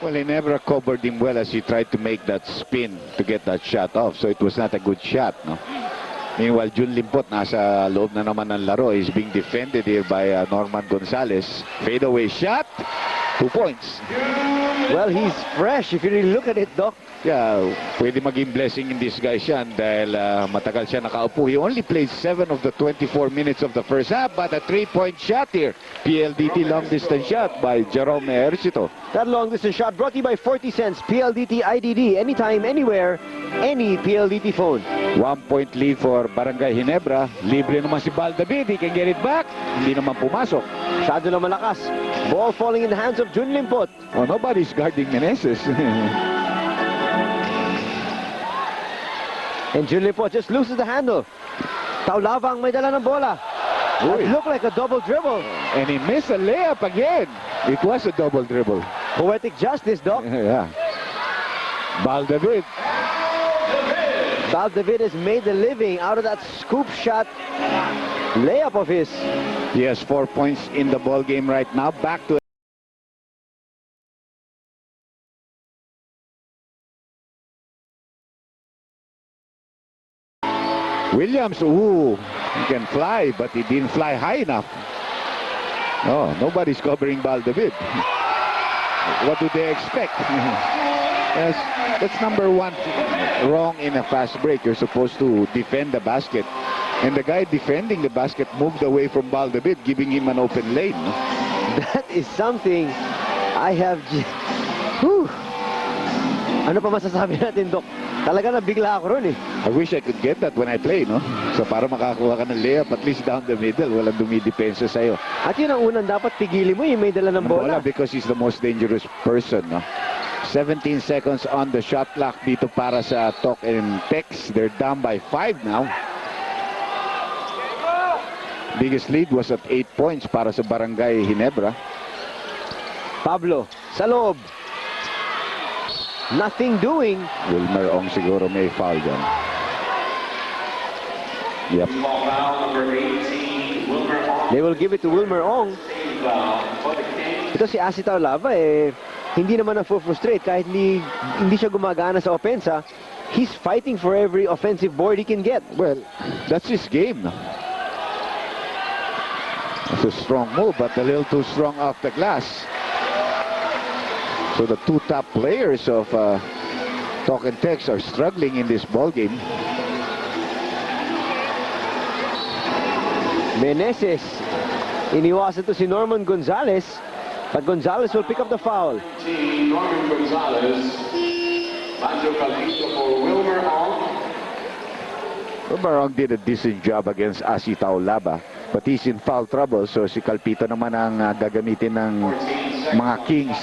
Well, he never covered him well as he tried to make that spin to get that shot off. So it was not a good shot, no? Meanwhile, Jun Limpot nasa loob na naman ng laro. He's being defended here by Norman Gonzalez. Fadeaway shot. 2 points. Well, he's fresh if you really look at it, Doc. Yeah, pwede maging blessing in disguise yan dahil matagal siya nakaupo. He only played 7 of the 24 minutes of the first half, but a 3-point shot here. PLDT long distance shot by Jerome Ejercito. That long distance shot brought to you by 40 cents. PLDT IDD. Anytime, anywhere, any PLDT phone. 1 point lead for Barangay Ginebra. Libre naman si David. He can get it back. Hindi naman pumasok. Masyado na malakas. Ball falling in the hands of Jun Limpot. Oh, nobody's guarding Meneses. And Jun Limpot just loses the handle. Talaba ang may dala ng bola. It looked like a double dribble. And he missed a layup again. It was a double dribble. Poetic justice, Doc. Yeah. David. David has made a living out of that scoop shot layup of his. He has 4 points in the ball game right now. Back to Williams. Ooh, he can fly, but he didn't fly high enough. Oh, nobody's covering David. What do they expect? Yes, that's number one wrong in a fast break. You're supposed to defend the basket. And the guy defending the basket moved away from David, giving him an open lane. That is something I have... Whew. Ano pa masasabi natin, Doc? Talaga nabigla ako ron eh. I wish I could get that when I play, no? So para makakuha ka ng layup, at least down the middle, walang dumidepensa sa'yo. At yun ang unang dapat pigilin mo, yung may dala ng bola. Because he's the most dangerous person, no? 17 seconds on the shot clock dito para sa Talk and Text. They're down by 5 now. Biggest lead was at 8 points para sa Barangay Ginebra. Pablo, sa loob. Nothing doing. Wilmer Ong siguro may foul dyan. Yep. They will give it to Wilmer Ong. Ito si Talaba hindi naman na-frustrate kahit hindi siya gumagana sa opensa. He's fighting for every offensive board he can get. Well, that's his game, no? It's a strong move, but a little too strong off the glass. So the two top players of Talk and Text are struggling in this ball game. Meneses, iniwasan to si Norman Gonzalez, but Gonzalez will pick up the foul. Norman Gonzalez, Banjo Calvito for Wilmer Ong. Wilmer Ong did a decent job against Talaba, but he's in foul trouble, so si Calpito naman ang gagamitin ng mga Kings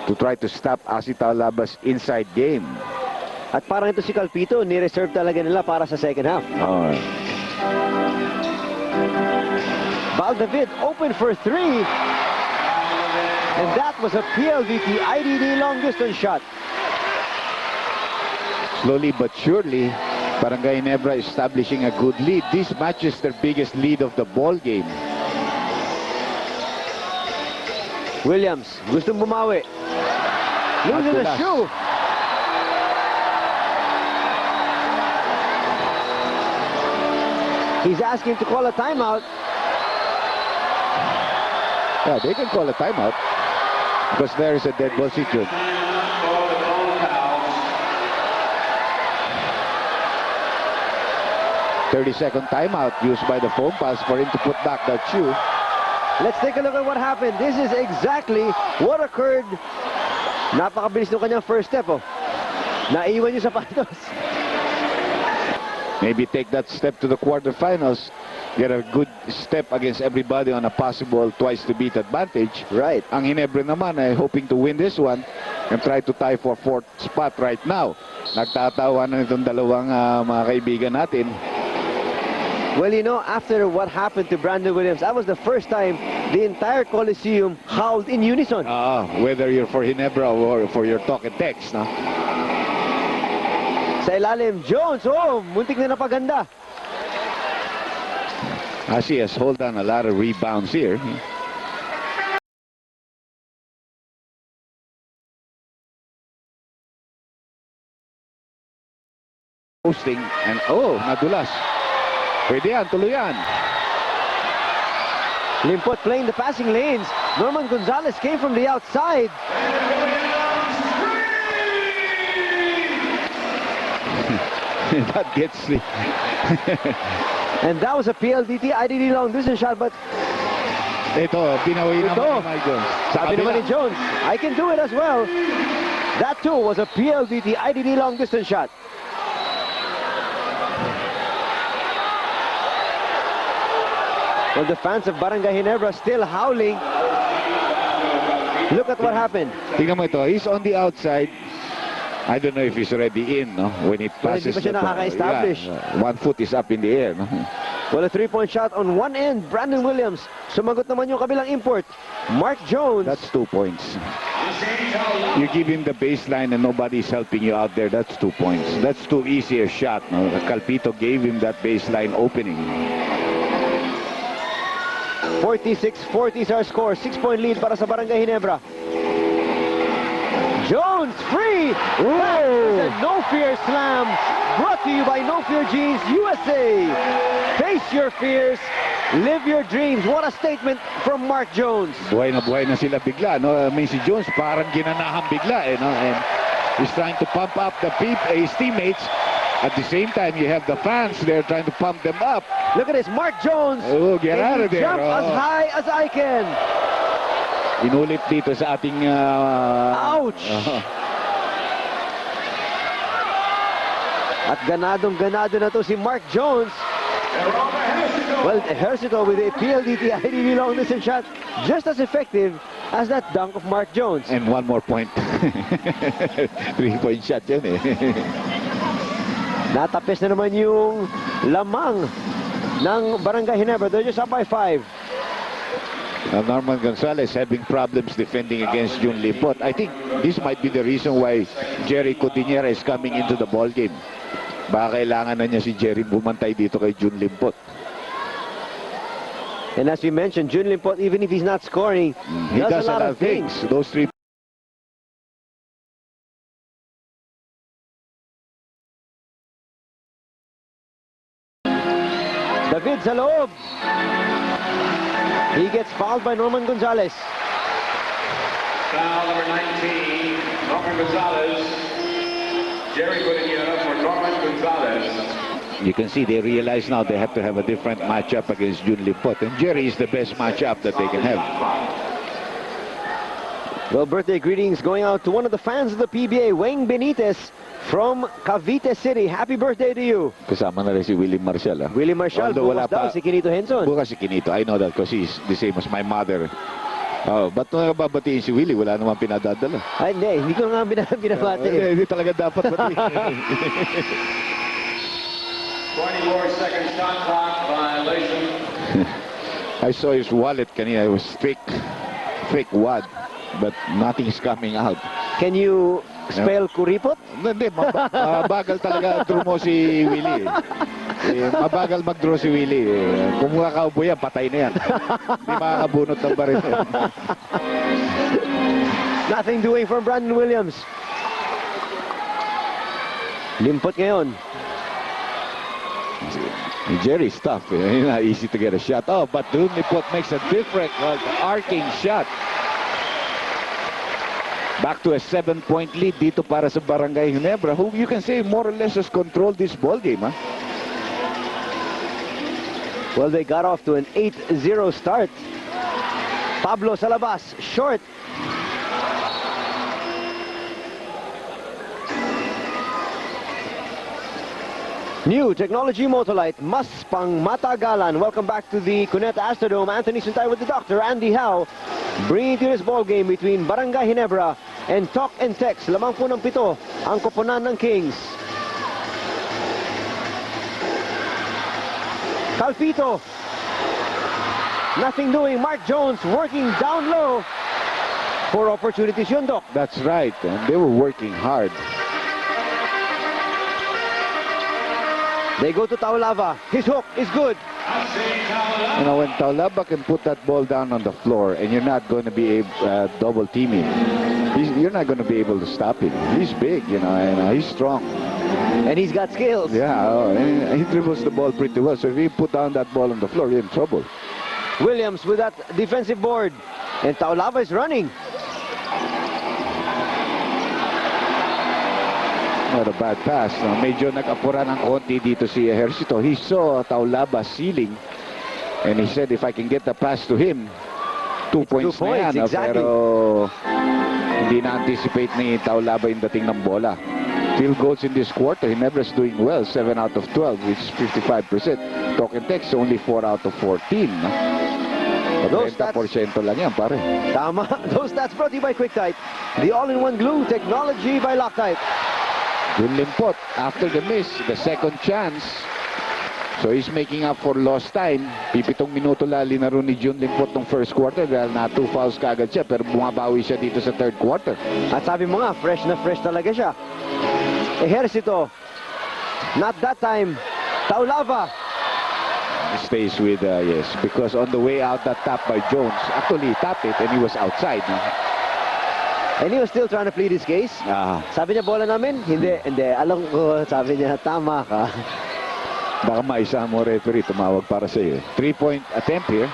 to try to stop Talaba's inside game. At parang ito si Calpito, ni-reserve talaga nila para sa second half. Oh. David open for 3. And that was a PLDT IDD long distance shot. Slowly but surely, Barangay Ginebra establishing a good lead. This matches their biggest lead of the ball game. Williams, gustong bumawi. Losing the shoe. He's asking to call a timeout. Yeah, they can call a timeout because there is a dead ball situation. 30-second timeout used by the Phonepals for him to put back that shoe. Let's take a look at what happened. This is exactly what occurred. Napakabilis ng kanyang first step, oh. Naiwan yung sapatos. Maybe take that step to the quarterfinals. Get a good step against everybody on a possible twice-to-beat advantage. Right. Ang Ginebra naman ay hoping to win this one and try to tie for 4th spot right now. Nagtatawa na itong dalawang mga kaibigan natin. Well, you know, after what happened to Brandon Williams, that was the first time the entire Coliseum howled in unison. Whether you're for Ginebra or for your Talk and Text, no? Sa ilalim, Jones, muntik na napaganda. As he has hold on a lot of rebounds here. posting and nadulas. Pwede yan, tuloy yan. Limpot playing the passing lanes. Norman Gonzalez came from the outside. That gets the... And that was a PLDT IDD long distance shot, but Ito, pinawi naman Ito. ni Mike Jones. sabi naman ni Jones, I can do it as well. That too was a PLDT IDD long distance shot. Well, the fans of Barangay Ginebra still howling. Look at what happened. Tingnan mo ito, he's on the outside. I don't know if he's already in, no? When it Well, hindi passes pa siya the ball. nakaka-establish. Yeah, one foot is up in the air, no? Well, a three-point shot on one end. Brandon Williams. Sumagot naman yung kabilang import. Mark Jones. That's 2 points. You give him the baseline and nobody's helping you out there. That's 2 points. That's too easy a shot. No? Calpito gave him that baseline opening. 46-40 is our score. 6-point lead para sa Barangay Ginebra. Jones free. That is a No Fear slam. Brought to you by No Fear Jeans USA. Face your fears. Live your dreams. What a statement from Mark Jones. Buhay na sila bigla, no? I mean, si Jones parang ginanahan bigla, eh, no? And he's trying to pump up his teammates. At the same time, you have the fans there trying to pump them up. Look at this, Mark Jones. Oh, get out of there. Jump as high as I can. Inulit dito sa ating... Ouch! At ganadong-ganado na to si Mark Jones. Well, Hercito with a PLDT IDD long distance shot, just as effective as that dunk of Mark Jones. And one more point. 3-point shot yan, eh. Natapis na naman yung lamang ng Barangay Ginebra. They're just up by 5. Now, Norman Gonzalez having problems defending against Jun Limpot. I think this might be the reason why Jerry Cotiniera is coming into the ball game. Baka kailangan na niya si Jerry bumantay dito kay Jun Limpot. And as we mentioned, Jun Limpot, even if he's not scoring, He does a lot of things. Those 3 David sa loob. He gets fouled by Norman Gonzalez. Foul number 19, Norman Gonzalez. Jerry Cotiniera for Norman Gonzalez. You can see they realize now they have to have a different matchup against Jun Limpot. And Jerry is the best matchup that they can have. Well, birthday greetings going out to one of the fans of the PBA, Wayne Benitez from Cavite City. Happy birthday to you. Kasama na rin si Willie Marshall. Willie Marshall, Although wala bukas daw pa- si Kinito Henson. Bukas si Kinito. I know that because he's the same as my mother. Oh, ba't nung babatiin si Willie? Wala naman pinadadala. Ay, hindi ko nga binabati. Hindi talaga dapat batiin. 24-second shot clock violation. I saw his wallet kanina. It was fake wad. But nothing's coming out. Can you spell kuripot? Hindi, mabagal talaga draw mo si Willie. Mabagal mag-draw si Willie. Kung makakaubo yan, patay na yan. Hindi makakabunot ng baril. Nothing doing from Brandon Williams. Limpot ngayon. Jerry's tough. Not easy to get a shot. Oh, but Limpot makes a different arcing shot. Back to a 7-point lead dito para sa Barangay Ginebra, who you can say more or less has controlled this ball game, huh? Well, they got off to an 8-0 start. Pablo Salabas, short. New technology Motolite, mas pang matagalan. Welcome back to the Cuneta Astrodome. Anthony Suntay with the doctor, Andy Howe, bringing to this ball game between Barangay Ginebra and Talk and Text. Lamang po ng 7 ang koponan ng Kings. Calpito. Nothing doing. Mark Jones working down low for opportunities yun, Doc. That's right, and they were working hard. They go to Talaba. His hook is good. You know, when Talaba can put that ball down on the floor and you're not going to be double teaming, you're not going to be able to stop him. He's big, you know, and he's strong. And he's got skills. Yeah, and he dribbles the ball pretty well. So if he put down that ball on the floor, you're in trouble. Williams with that defensive board. And Talaba is running. Not a bad pass. Medyo nag-apura ng konti dito si Ejercito. He saw Taulaba ceiling. And he said, if I can get the pass to him, 2 points na yan. Exactly. Pero hindi na-anticipate ni Taulaba yung dating ng bola. Field goals in this quarter, Ginebra's doing well. 7 out of 12, which is 55%. Talk-and-text, only 4 out of 14. Those 30% lang yan, pare. Tama. Those stats brought to you by QuickType. The all-in-one glue technology by Loctite. Jun Limpot, after the miss, the second chance. So he's making up for lost time. 7 minuto lang linaro ni Jun Limpot ng first quarter dahil na 2 fouls kagad siya, pero bumabawi siya dito sa third quarter. At sabi mo nga, fresh na fresh talaga siya. Ejercito, not that time. Taulaba. He stays with, yes, because on the way out that tap by Jones, actually he tapped it and he was outside. And he was still trying to plead his case. Sabi niya, bola namin? Hindi. Alam ko, sabi niya, tama ka. Baka maisa mo referee, tumawag para sa iyo. 3-point attempt here.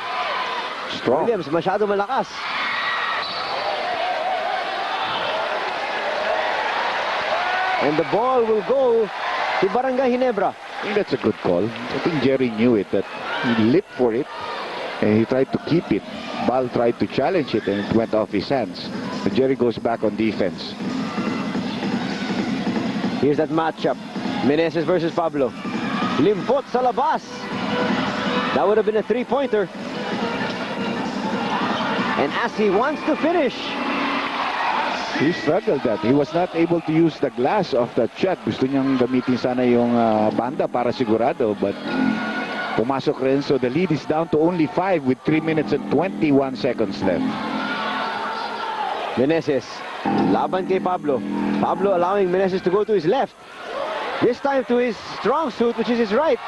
Strong. Williams, masyado malakas. And the ball will go to Barangay Ginebra. I think that's a good call. I think Jerry knew it, that he leaped for it and he tried to keep it. Ball tried to challenge it and it went off his hands. But Jerry goes back on defense. Here's that matchup. Meneses versus Pablo. Limpot sa labas. That would have been a three-pointer. And as he wants to finish, he struggled that. He was not able to use the glass of that shot. Gusto niyang gamitin sana yung banda para sigurado, but pumasok rin. So the lead is down to only 5 with 3 minutes and 21 seconds left. Meneses, laban kay Pablo. Pablo allowing Meneses to go to his left. This time to his strong suit, which is his right.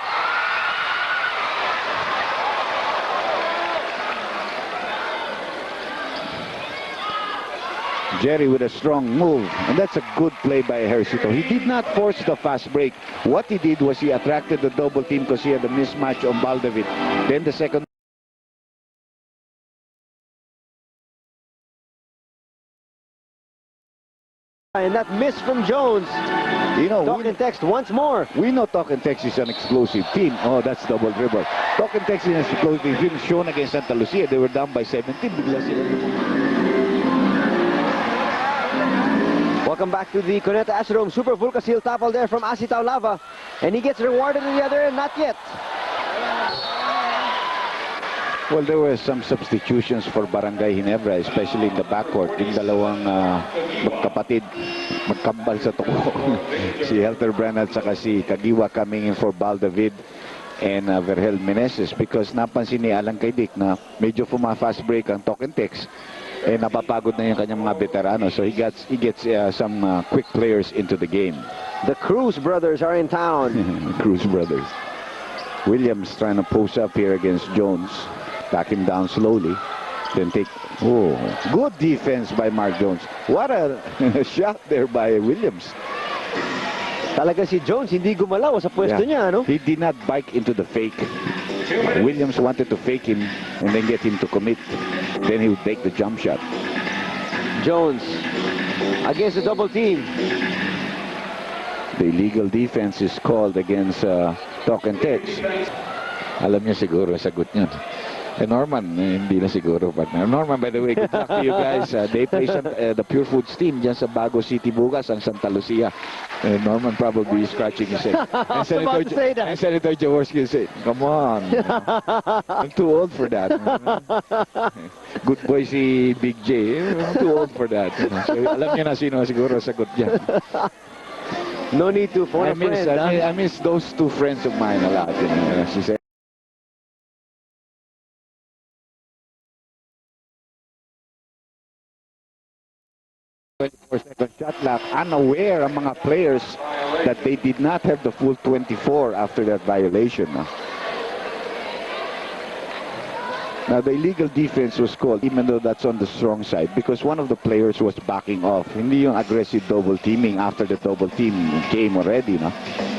Jerry with a strong move, and that's a good play by Ejercito. He did not force the fast break. What he did was he attracted the double team because he had a mismatch on Baldavid. Then the second and that miss from Jones. You know, Talk and text once more. we know Talk and Text is an explosive team. Oh, that's double dribble. Talk and Text is an explosive team shown against Santa Lucia. They were down by 17. Bigla sila. Welcome back to the Cuneta Astrodome. Super Vulcasil topple there from Asi Taulaba. And he gets rewarded in the other end. Not yet. Well, there were some substitutions for Barangay Ginebra, especially in the backcourt. Yung dalawang magkapatid, magkambal sa tuko. Si Helterbrand at saka si Kagiwa coming in for Baldavid and Vergel Meneses, because napansin ni Alan Kaidik na medyo fast break ang Talk and Text. Eh, napapagod na yung kanyang mga veterano. So he gets some quick players into the game. The Cruz brothers are in town. Cruz brothers. Williams trying to post up here against Jones. Back him down slowly. Then take... Oh, good defense by Mark Jones. What a shot there by Williams. Talaga si Jones hindi gumalaw sa pwesto niya, no? He did not bike into the fake. Williams wanted to fake him and then get him to commit. Then he would take the jump shot. Jones against the double team. The illegal defense is called against Talk and Text. Alam niya siguro sagot niya. Norman, hindi na siguro partner. Norman, by the way, good luck to you guys. They play the Pure Foods team dyan sa Bago City bukas, ang Santa Lucia. Norman probably is scratching his head. And Senator Jaworski said, come on. I'm too old for that. Good boy si Big J. I'm too old for that. So, alam niya na sino siguro sagot dyan. No need to phone a friend. I miss those two friends of mine a lot. She said, second shot clock, unaware ang mga players that they did not have the full 24 after that violation. Now, the illegal defense was called, even though that's on the strong side, because one of the players was backing off. Hindi yung aggressive double teaming after the double team came already, no?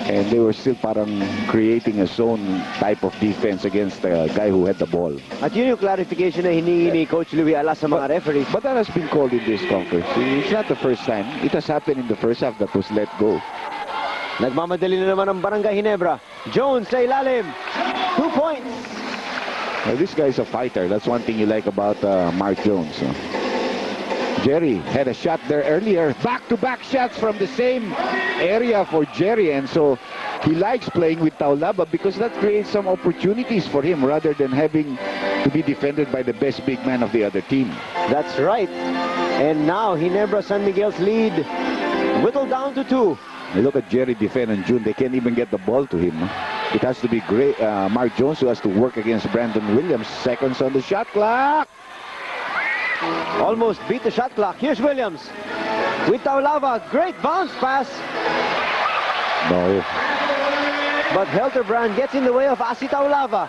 And they were still parang creating a zone type of defense against the guy who had the ball. At yun yung clarification na hiningi ni Coach Louie Alas sa mga referees. But that has been called in this conference. It's not the first time. It has happened in the first half that was let go. Nagmamadali na naman ang Barangay Ginebra. Jones sa ilalim. 2 points. Well, this guy's a fighter. That's one thing you like about Mark Jones. Jerry had a shot there earlier. Back-to-back shots from the same area for Jerry. And so he likes playing with Talaba because that creates some opportunities for him rather than having to be defended by the best big man of the other team. That's right. And now Ginebra San Miguel's lead whittled down to 2. Look at Jerry defend on June. They can't even get the ball to him. It has to be great. Mark Jones who has to work against Brandon Williams. Seconds on the shot clock. Almost beat the shot clock. Here's Williams with Talaba. Great bounce pass. No. But Helterbrand gets in the way of Asi Talaba.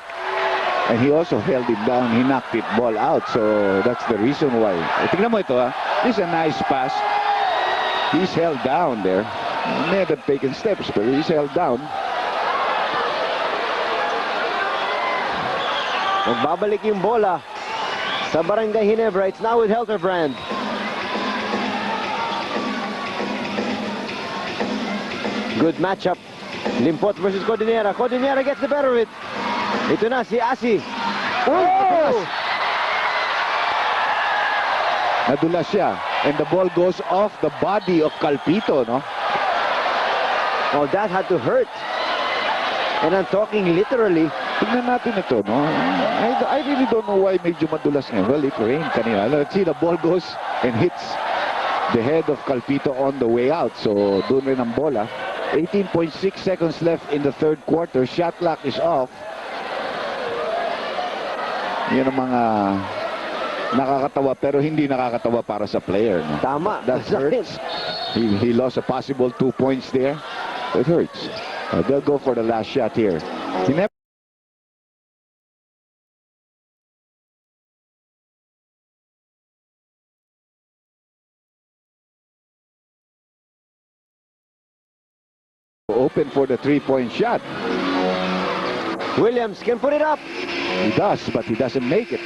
And he also held him down. He knocked it ball out. So that's the reason why. Tingnan mo ito, ha. This is a nice pass. He's held down there. He may have taken steps, but he's held down. Magbabalik yung bola sa Barangay Ginebra. It's now with Helterbrand. Good matchup. Limpot versus Codinera. Codinera gets the better of it. Ito na si Asi. Oh! Nadulas siya. And the ball goes off the body of Calpito, no? Oh, that had to hurt. And I'm talking literally. Tignan natin ito, no? I really don't know why medyo madulas ngayon. Well, it rained kanina. Let's see, the ball goes and hits the head of Calpito on the way out. So, doon rin ang bola. 18.6 seconds left in the third quarter. Shot clock is off. Yan ang mga nakakatawa pero hindi nakakatawa para sa player, no? Tama. That hurts. He lost a possible 2 points there. It hurts. They'll go for the last shot here. He never open for the three-point shot. Williams can put it up. He does, but he doesn't make it.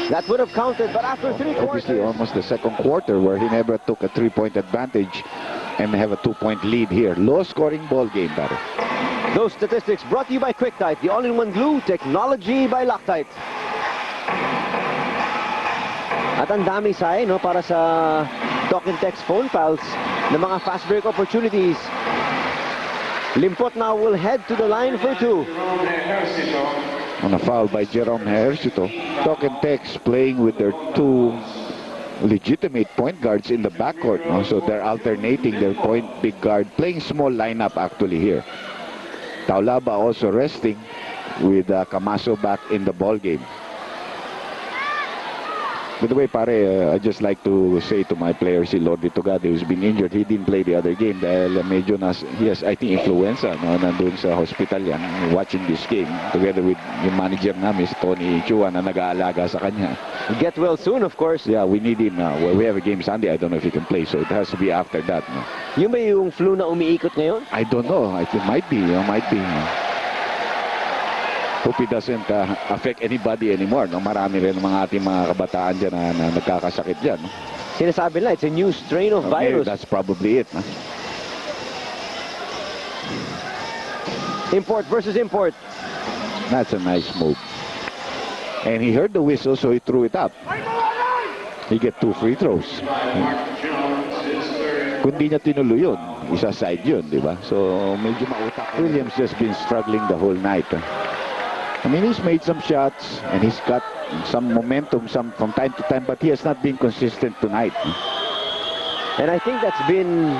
That would have counted, but after 3 Obviously, quarters. almost the second quarter where he never took a three-point advantage and have a 2-point lead here. Low-scoring ball game, Barry. Those statistics brought to you by QuickTite, the all-in-one glue technology by Loctite. At ang dami no, para sa Talk and Text Phonepals ng mga fast break opportunities. Limpot now will head to the line for 2. On a foul by Jerome Hercito. Talk and Text playing with their two legitimate point guards in the backcourt. No? So they're alternating their point big guard, playing small lineup actually here. Talaba also resting with Camaso back in the ball game. By the way, pare, I just like to say to my player, si Lordy Tugade, who's been injured, he didn't play the other game dahil medyo he has, I think, influenza, no? Nandun sa hospital yan, watching this game, together with yung manager namin, si Tony Chua, na nag-aalaga sa kanya. Get well soon, of course. Yeah, we need him now. Well, we have a game Sunday, I don't know if he can play, so it has to be after that. No? Yung ba yung flu na umiikot ngayon? I don't know. I think might be. Might be. Hope it doesn't affect anybody anymore. No? Marami rin mga ating mga kabataan dyan na nagkakasakit dyan. No? Sinasabi nila, it's a new strain of virus. That's probably it. No? Import versus import. That's a nice move. And he heard the whistle, so he threw it up. He get 2 free throws. Kung di niya tinuloy yun, isa side yun, di ba? So, medyo mautak. Williams just been struggling the whole night. I mean, he's made some shots and he's got some momentum from time to time, but he has not been consistent tonight. And I think that's been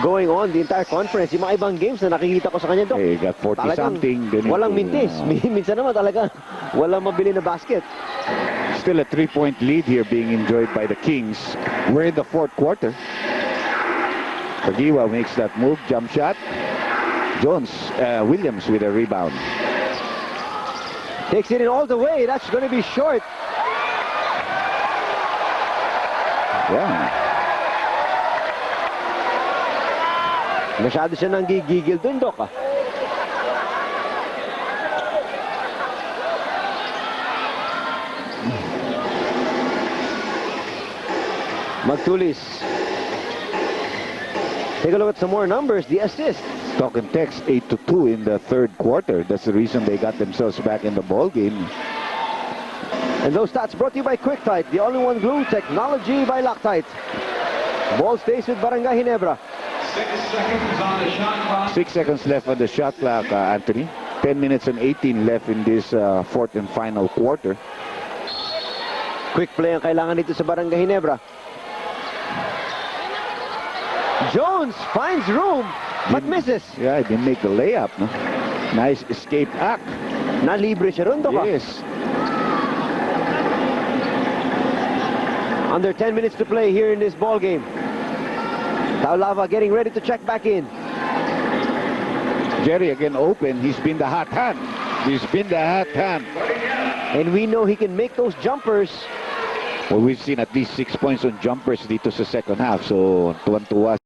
going on the entire conference. Yung mga ibang games na nakikita ko sa kanya, Dok. He got 40-something. Walang mintis. Minsan naman talaga walang mabili na basket. Still a 3-point lead here being enjoyed by the Kings. We're in the fourth quarter. Pagiwa makes that move, jump shot. Williams with a rebound. Takes it in all the way. That's going to be short. Yeah. Masyado siya nang gigigil dun, Doc. Magtulis. Take a look at some more numbers. The assist. Talk and text 8-2 in the third quarter. That's the reason they got themselves back in the ball game. And those stats brought to you by QuickTite, the only one glue technology by Loctite. Ball stays with Barangay Ginebra. 6 seconds on the shot clock. 6 seconds left on the shot clock, Anthony. 10 minutes and 18 left in this fourth and final quarter. Quick play ang kailangan dito sa Barangay Ginebra. Jones finds room, but misses. Yeah, he didn't make the layup. No? Nice escape act. Nalibre siya ron, Doc. Yes. Under 10 minutes to play here in this ball game. Talaba getting ready to check back in. Jerry again open. He's been the hot hand. He's been the hot hand. And we know he can make those jumpers. Well, we've seen at least 6 points on jumpers dito sa second half. So, tuwan-tuwa.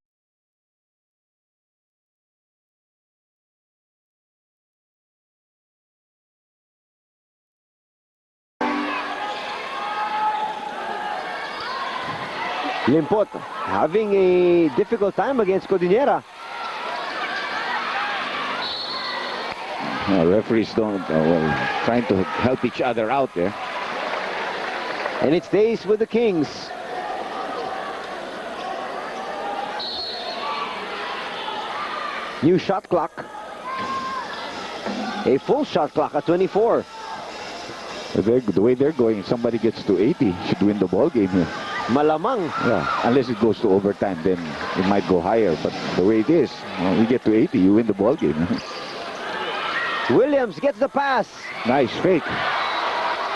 Limpot having a difficult time against Codinera. Referees don't, trying to help each other out there. And it stays with the Kings. New shot clock. A full shot clock at 24. The way they're going, somebody gets to 80, should win the ball game here. Malamang. Yeah, unless it goes to overtime, then it might go higher. But the way it is, you get to 80, you win the ball game. Williams gets the pass. Nice fake.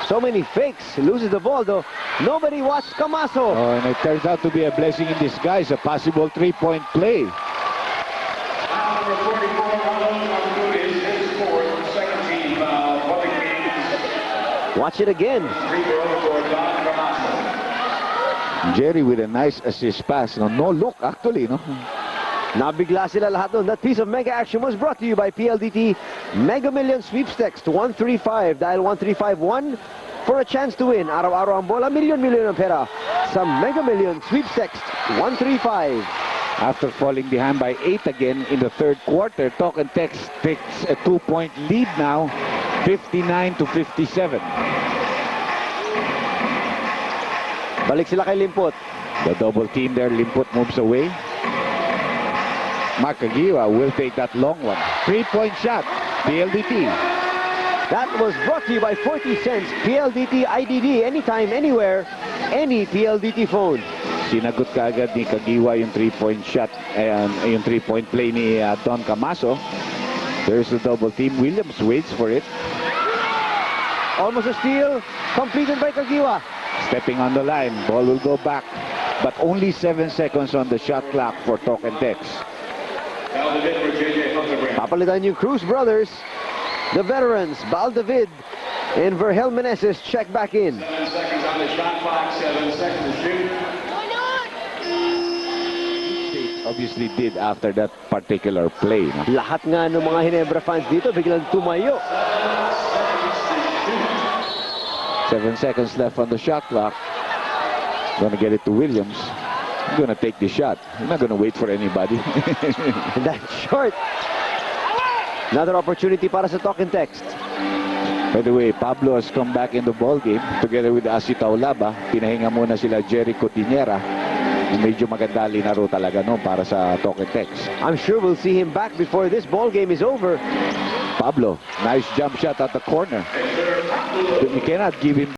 So many fakes. Loses the ball though. Nobody watched Camaso. Oh, and it turns out to be a blessing in disguise, a possible three-point play. Number 44, Ronald is his fourth, second team for the Kings. Watch it again. Free throw for Don Camaso. Jerry with a nice assist pass. No look, actually, no? Nabigla sila lahat nun. That piece of mega action was brought to you by PLDT Mega Million Sweepstakes to 135. Dial 1351 for a chance to win. Araw-araw ang bola, milyon-milyon ang pera. Sa Mega Million Sweepstakes 135. After falling behind by 8 again in the third quarter, Talk and Text takes a 2-point lead now, 59-57. Balik sila kay Limpot. The double team there, Limpot moves away. Makagiwa will take that long one. 3-point shot, PLDT. That was brought to you by 40 cents PLDT IDD. Anytime, anywhere, any PLDT phone. Sinagot kaagad ni Kagiwa yung 3-point shot, yung 3-point play ni Don Camaso. There's the double team. Williams waits for it. Almost a steal, completed by Kagiwa. Stepping on the line, ball will go back. But only 7 seconds on the shot clock for Talk and Text. Papalitan yung Cruz brothers. The veterans, Baldavid and Vergel Meneses check back in. 7 seconds on the shot clock, 7 seconds to shoot. Obviously did after that particular play. No? Lahat nga ng mga Ginebra fans dito biglang tumayo. 7 seconds left on the shot clock. Gonna get it to Williams. Gonna take the shot. I'm not gonna wait for anybody. That's short. Another opportunity para sa Talk and Text. By the way, Pablo has come back in the ball game together with Asi Talaba. Pinahinga muna sila Jerry Codinera. Medyo maganda linaro talaga no para sa Talk and Text. I'm sure we'll see him back before this ball game is over. Pablo, nice jump shot at the corner. You cannot give him.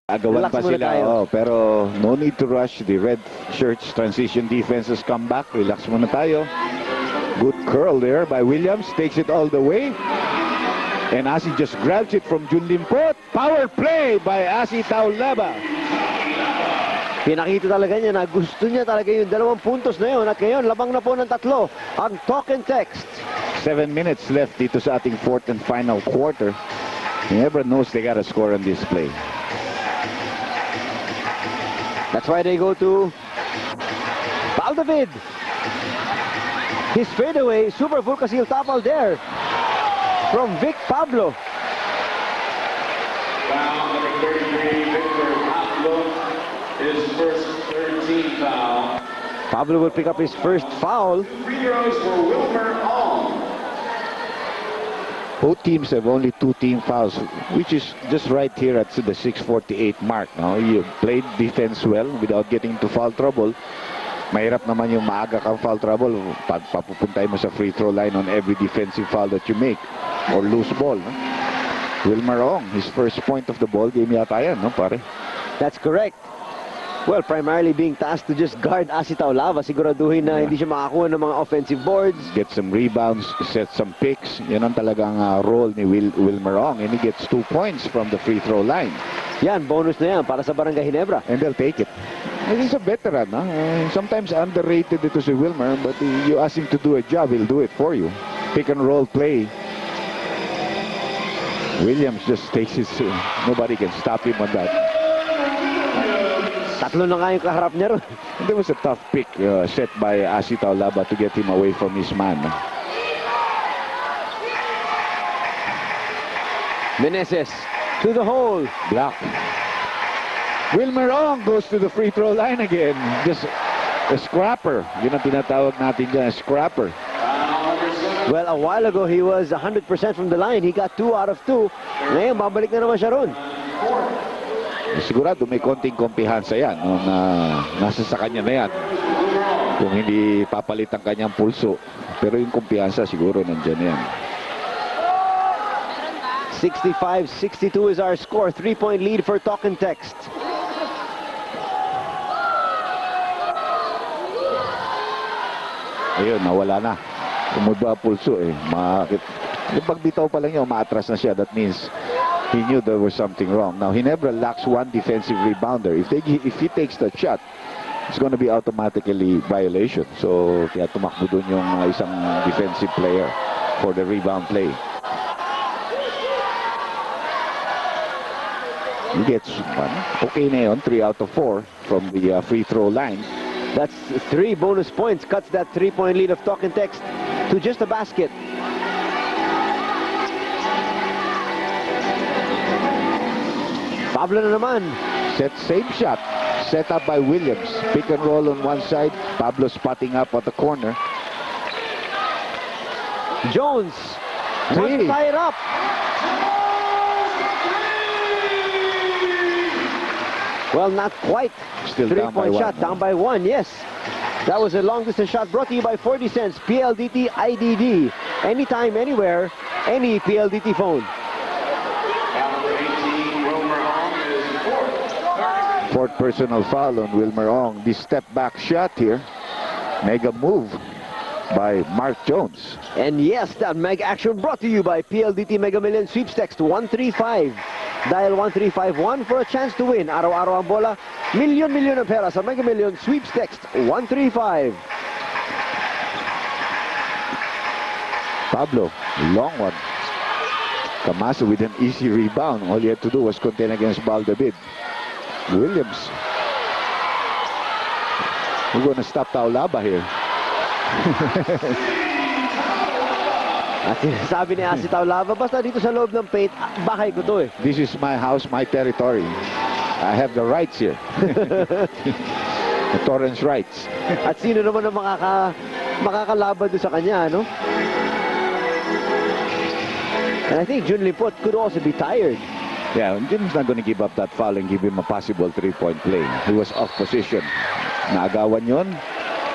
Agawan pa Relax muna sila, tayo. pero no need to rush. The red shirts transition defense has come back. Relax muna tayo. Good curl there by Williams. Takes it all the way. And Asi just grabs it from Junlin Pot. Power play by Asi Talaba. Pinakita talaga niya na gusto niya talaga yung 2 puntos na yun. At ngayon, labang na po ng 3 ang talk and text. 7 minutes left dito sa ating 4th and final quarter. Ginebra knows they gotta score on this play. That's why they go to Baldavid. His fadeaway, super full Casil tapal there from Vic Pablo. Foul number 33, Victor Pablo, his first 13th foul. Pablo will pick up his first foul. Free throws for Wilmer Ong. Both teams have only 2 team fouls, which is just right here at the 6:48 mark. No? You played defense well without getting into foul trouble. Mahirap naman yung maaga kang foul trouble pag papupuntay mo sa free throw line on every defensive foul that you make or loose ball. No? Wilmer Ong, his first point of the ball game yata yan, no, pare? That's correct. Well, primarily being tasked to just guard Asi Talaba. Siguraduhin na hindi siya makakuha ng mga offensive boards. Get some rebounds, set some picks. Yan ang talagang role ni Wilmer Ong. And he gets 2 points from the free throw line. Yan, bonus na yan para sa Barangay Ginebra. And they'll take it. And he's a veteran. Sometimes underrated ito si Wilmer, but you ask him to do a job, he'll do it for you. Pick and roll play. Williams just takes his... nobody can stop him on that. 3 na nga yung kaharap niya ron. There was a tough pick set by Asi Talaba to get him away from his man. Meneses to the hole. Block. Wilmer Ong goes to the free throw line again. Just a scrapper. Yun ang tinatawag natin dyan, a scrapper. Well, a while ago, he was 100% from the line. He got 2 out of 2. Ngayon, babalik na naman siya ron. Sigurado may konting kumpiyansa yan nung nasa sa kanya na yan. Kung hindi papalit ang kanyang pulso. Pero yung kumpiyansa siguro nandyan yan. 65-62 is our score. 3-point lead for Talk and Text. Ayun, nawala na. Umudba pulso eh. Yung pagbitaw pa lang yun, maatras na siya. That means he knew there was something wrong. Now, Ginebra lacks 1 defensive rebounder. If he takes that shot, it's going to be automatically violation. So, kaya tumakbo dun yung isang defensive player for the rebound play. He gets one. Okay na yun, 3 out of 4 from the free throw line. That's 3 bonus points. Cuts that 3-point lead of Talk and Text to just a basket. Pablo na naman. Same shot. Set up by Williams. Pick and roll on one side. Pablo spotting up at the corner. Jones wants to tie it up. Well, not quite. Still down by 1. Shot, down by 1, yes. That was a long-distance shot brought to you by 40 cents. PLDT IDD. Anytime, anywhere, any PLDT phone. Fourth personal foul on Wilmer Ong. The step back shot here. Mega move by Mark Jones. And yes, that mega action brought to you by PLDT Mega Million Sweeps Text 135. Dial 1351 for a chance to win. Araw-araw ang bola. Milyon ang pera sa Mega Million Sweeps Text 135. Pablo, long one. Camaso with an easy rebound. All he had to do was contain against Baldavid. Williams. We're going to stop Talaba here. At sabi ni Asi Talaba, basta dito sa loob ng paint, bahay ko to eh. This is my house, my territory. I have the rights here. The Torrance rights. At sino naman ang makakalaban doon sa kanya, no? And I think Jun Lipot could also be tired. Yeah, Jim's not going to give up that foul and give him a possible 3-point play. He was off position. Naagawan yun.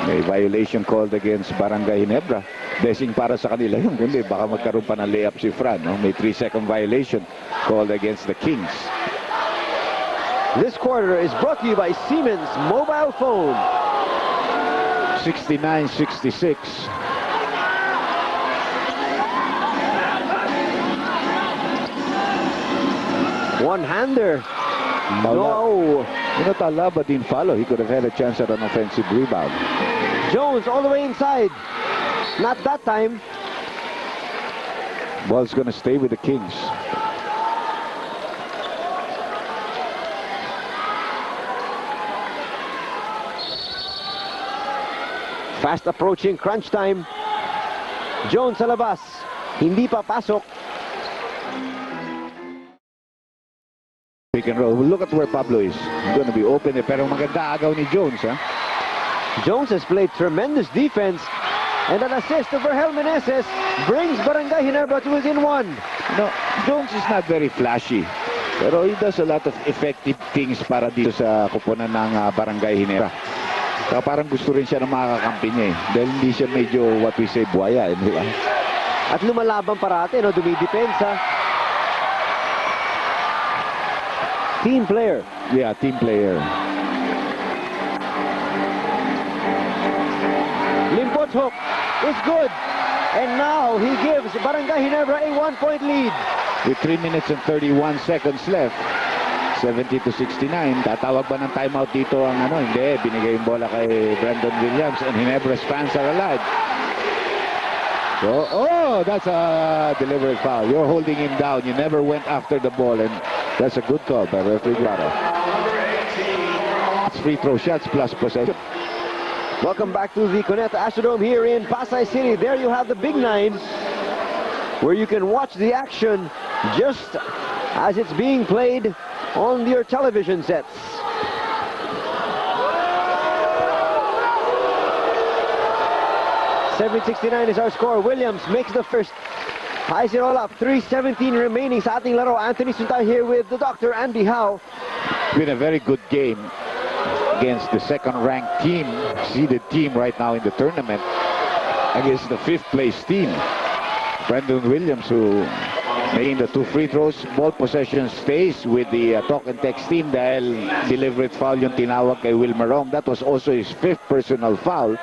May violation called against Barangay Ginebra. Blessing para sa kanila yun. Kundi baka magkaroon pa ng layup si Fran. No? May 3-second violation called against the Kings. This quarter is brought to you by Siemens Mobile Phone. 69-66. One-hander. No. You know, Talaba didn't follow. He could have had a chance at an offensive rebound. Jones all the way inside. Not that time. Ball's going to stay with the Kings. Fast approaching crunch time. Jones sa labas. Hindi pa pasok. Pick and roll. Look at where Pablo is. He's going to be open. Pero maganda agaw ni Jones, ha? Jones has played tremendous defense. And an assist to Vergel Meneses brings Barangay Ginebra to within one. No, Jones is not very flashy. Pero he does a lot of effective things para dito sa kuponan ng Barangay Ginebra. Kaya parang gusto rin siya ng mga kakampi niya eh. Dahil hindi siya medyo what we say buhaya. Di ba? At lumalaban parate, no? Dumidepensa. Team player. Yeah, team player. Limpot's hook is good. And now he gives Barangay Ginebra a 1-point lead. With 3 minutes and 31 seconds left. 70 to 69. Tatawag ba ng timeout dito ang ano? Hindi. Binigay yung bola kay Brandon Williams and Ginebra's fans are alive. So, oh, that's a deliberate foul. You're holding him down. You never went after the ball and that's a good call by referee Guaro. It's free throw shots plus possession. Welcome back to the Cuneta Astrodome here in Pasay City. There you have the Big Nine, where you can watch the action just as it's being played on your television sets. .769 is our score. Williams makes the first. Ties it all up. 3:17 remaining sa ating laro. Anthony Suntay here with the Dr. Andy Howe. Been a very good game against the second-ranked team, seeded team right now in the tournament, against the 5th place team. Brandon Williams, who making the 2 free throws. Ball possession stays with the Talk and Text team dahil deliberate foul yung tinawag kay Wilmer Ong. That was also his 5th personal foul.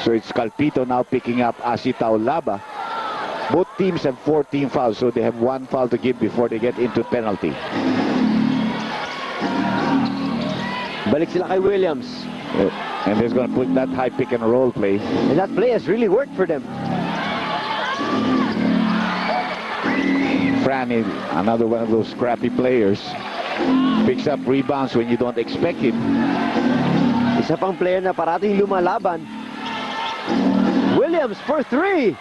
So it's Calpito now picking up Talaba. Both teams have 14 fouls, so they have 1 foul to give before they get into penalty. Balik sila kay Williams. And he's going to put that high pick and roll play. And that play has really worked for them. Fran is another one of those scrappy players. Picks up rebounds when you don't expect him. Isa pang player na parating lumalaban. Williams for 3.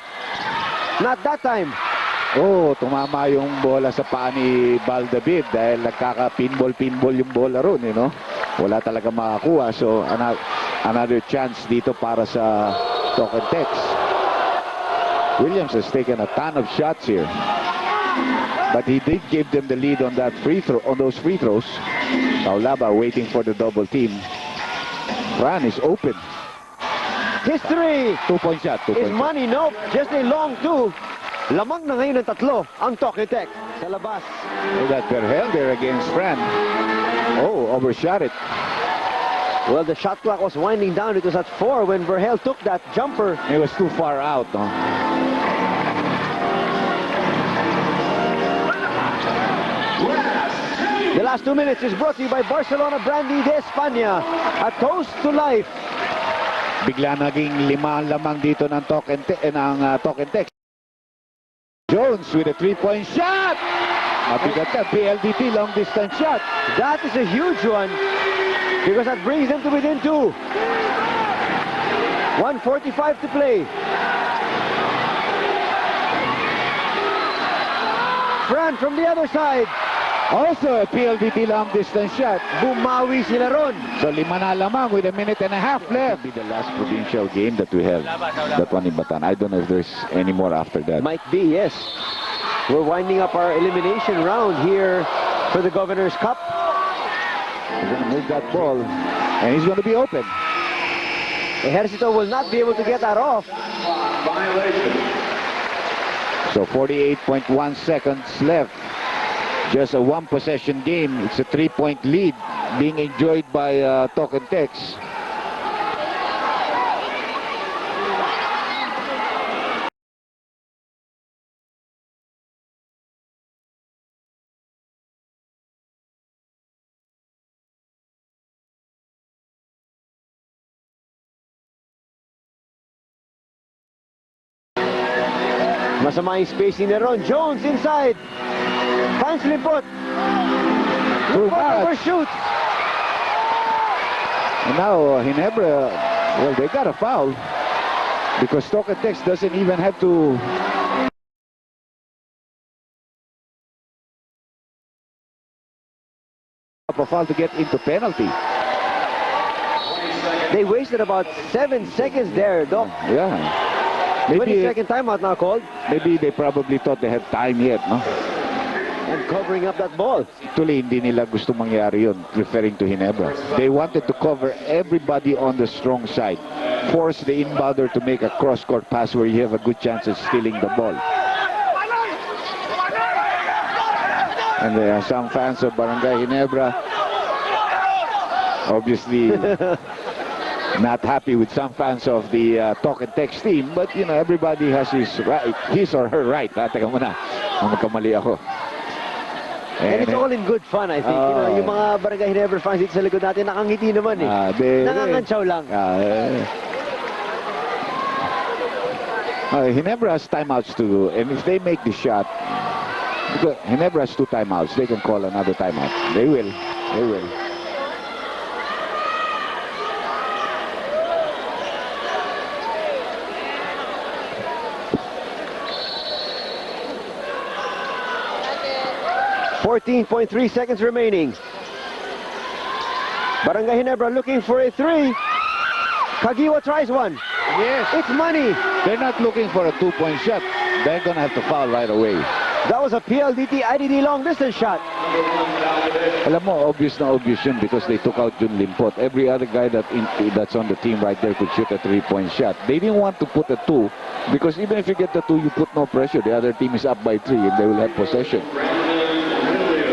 Not that time. Oh, tumama yung bola sa paa ni Baldavid dahil nagkaka-pinball yung bola ron, you know. Wala talaga makakuha. So, another chance dito para sa Talk and Text. Williams has taken a ton of shots here. But he did give them the lead on that free throw, on those free throws. Talaba waiting for the double team. Fran is open. His 3 2-point shot. is money. Nope, just a long 2. Lamang na ngayon ng 3 ang Talk and Text sa labas. Look at Vergel there against Fran. Oh, overshot it. Well, the shot clock was winding down. It was at 4 when Vergel took that jumper. It was too far out, no? The last 2 minutes is brought to you by Barcelona Brandy de España. A toast to life. Bigla naging 5 lamang dito ng Talk and Text. Jones with a 3-point shot. Mabigat ka, PLDT long distance shot. That is a huge one because that brings them to within 2. 1:45 to play. Fran from the other side. Also a PLDT long distance shot. Bumawi sila ron. So 5 na lamang with 1.5 minutes left. Be the last provincial game that we have. That one in Batan. I don't know if there's any more after that. Might be, yes. We're winding up our elimination round here for the Governor's Cup. He's going to move that ball. And he's going to be open. Ejercito will not be able to get that off. So 48.1 seconds left. Just a 1-possession game. It's a 3-point lead being enjoyed by Talk and Text. Masama yung spacing na ron. Jones inside. Finds Limpot. Limpot overshoots. And now Ginebra, well, they got a foul because Tokentex doesn't even have to a foul to get into penalty. They wasted about 7 seconds there, Doc. Yeah. Maybe 22nd timeout now called. Maybe they probably thought they had time yet, no? And covering up that ball. Actually, hindi nila gusto mangyari yun, referring to Ginebra. They wanted to cover everybody on the strong side. Force the inbounder to make a cross-court pass where you have a good chance of stealing the ball. And there are some fans of Barangay Ginebra, obviously not happy with some fans of the Tokentex team, but you know, everybody has his right, his or her right. Teka muna, magkamali ako. And it's all in good fun, I think. You know, yung mga Barangay Ginebra fans dito sa likod natin, nakangiti naman eh. Nangangantsaw lang. Ginebra has timeouts to do, and if they make the shot, because Ginebra has 2 timeouts, they can call another timeout. They will. They will. .3 seconds remaining. Barangay Ginebra looking for a 3. Kagiwa tries one. Yes. It's money. They're not looking for a 2-point shot. They're going to have to foul right away. That was a PLDT IDD long distance shot. Alam mo, obvious na obvious yun because they took out Jun Limpot. Every other guy that's on the team right there could shoot a 3-point shot. They didn't want to put a 2 because even if you get the 2, you put no pressure. The other team is up by 3 and they will have possession.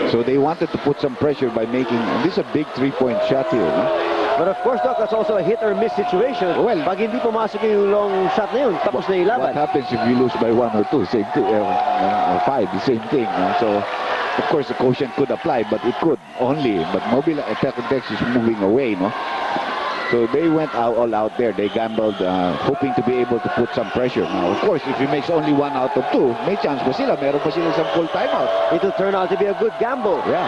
So they wanted to put some pressure by making, and this is a big 3-point shot here. No? But of course, Doc, that's also a hit or miss situation. Well, pag hindi pumasok yung long shot na yun, tapos na yung laban. What happens if you lose by 1 or 2? Same thing, or 5, the same thing. No? So, of course, the quotient could apply, but it could only. But Mobile Tokentex is moving away, no? So they went all out there. They gambled, hoping to be able to put some pressure. Now, of course, if he makes only 1 out of 2, may chance pa sila. Meron pa sila some full timeout. It'll turn out to be a good gamble. Yeah.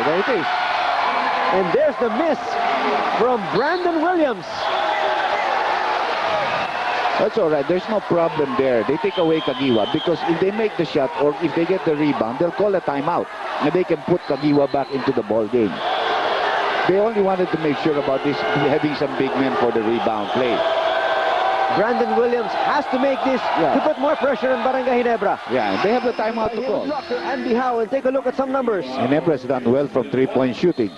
There it is. And there's the miss from Brandon Williams. That's all right. There's no problem there. They take away Kagiwa because if they make the shot or if they get the rebound, they'll call a timeout. And they can put Kagiwa back into the ball game. They only wanted to make sure about this, having some big men for the rebound play. Brandon Williams has to make this to put more pressure on Barangay Ginebra. Yeah, they have the timeout to call. Andy Howe, and take a look at some numbers. Ginebra has done well from 3-point shooting.